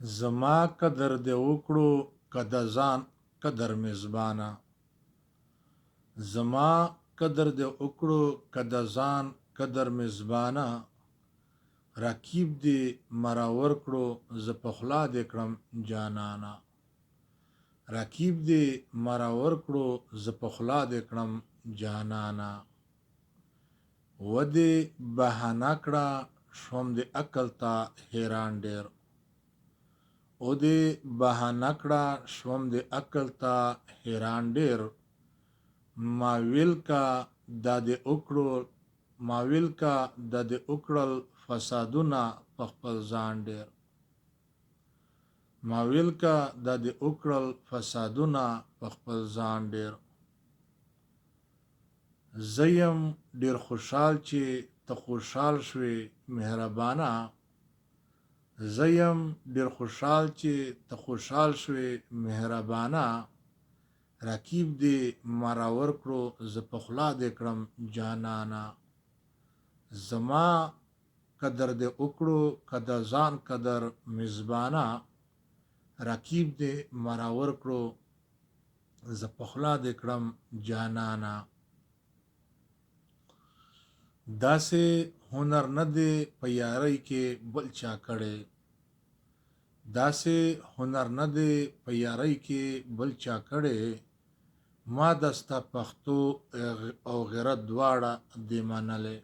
زما قدر دې وکړو که د ځان قدر میزبانه زما قدر دې وکړو که د ځان قدر میزبانه رقیب دې مراور کړو زه په خوله دې کړم جانانه رقیب دې مراور کړو زه په خوله دې کړم جانانه و دې بهانه کړه شوم دې عقل ته حیران ډېر او دې بهانه کړه شوم دې عقل ته حیران ډېر ما ویل کا د دې وکړل فسادونه په خپل ځان ډېر ما ویل کا د دې وکړل فسادونه په خپل ځان ډېر زه یم ډېر خوشحال چې ته خوشحال شوې مهربانه زه یم ډېر خوشحال چې ته خوشحال شوې مهربانه رقیب دې مراور کړو زه په خوله دې کړم جانانه زما قدر دې وکړو که د ځان قدر میزبانه رقیب دې مراور کړو زه په خوله دې کړم جانانه داسې هنر نه دی په یارۍ کې بل چا کړی داسې هنر نه دی په یارۍ کې بل چا کړی ما دستا پښتو او غیرت دواړه دې منلې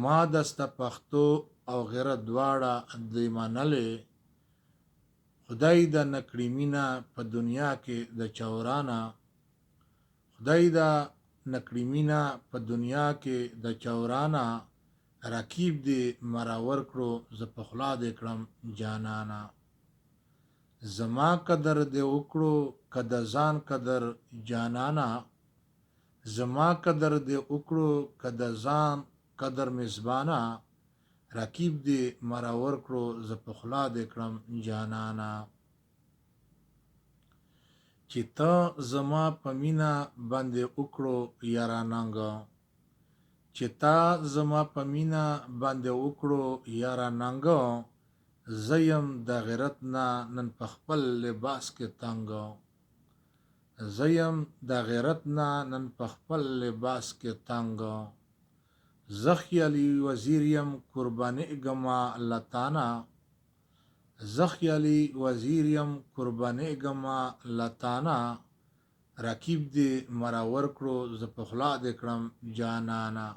ما دستا پښتو او غیرت دواړه دې منلې خدای د نکړی مینه په دنیا کې د چورانه خدای د نکړی مینه په دنیا کې د چورانه رقیب دې مراور کړو زه په خوله دې کړم جانانه زما قدر دې وکړو که د ځان قدر جانانه زما قدر دې وکړو که د ځان قدر میزبانه رقیب دې مراور کړو زه په خوله دې کړم جانانه چې ته زما په مینه باندې وکړو یاراننګ چې تا زما په مینه باندې وکړو یاراننګ زه یم د غیرت نه نن په خپل لباس کې تنګ زه یم د غیرت نه نن په خپل لباس کې تنګ زه خیالي وزیر یم قربانېږمه لتانه زه خیالي وزیر یم قربانېږمه لتانه رقیب دې مراور کړو زه په خوله دې کړم جانانه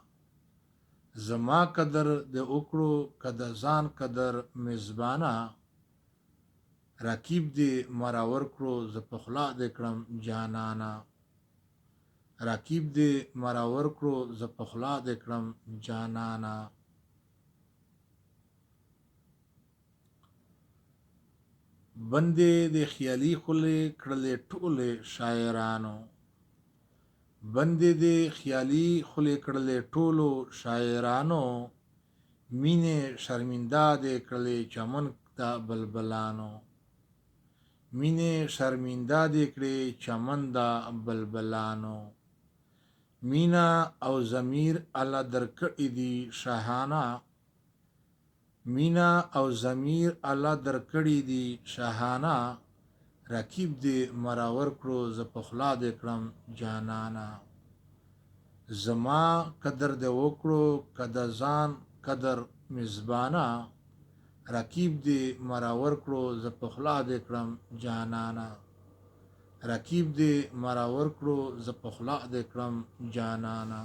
زما قدر دې وکړو که د ځان قدر میزبانه رقیب دې مراور کړو زه په خوله دې کړم جانانه رقیب دې مراور کړو زه په خوله دې کړم جانانه بندې د خیالي خولې کړلې ټولې شاعرانو بندې د خیالي خولې کړلې ټولو شاعرانو مینې شرمنده دې کړلې چمن د بلبلانو مینې شرمنده دې کړې چمن د بلبلانو مینا او ضمیر الله درکړي دي شاهانه مینا او ضمیر الله درکړي دي شاهانه رقیب دې مراور کړو زه په خوله دې کړم جانانه زما قدر دې وکړو که د ځان قدر میزبانه رقیب دې مراور کړو زه په خوله دې کړم جانانه رقیب دې مراور کړو زه په خوله دې کړم جانانه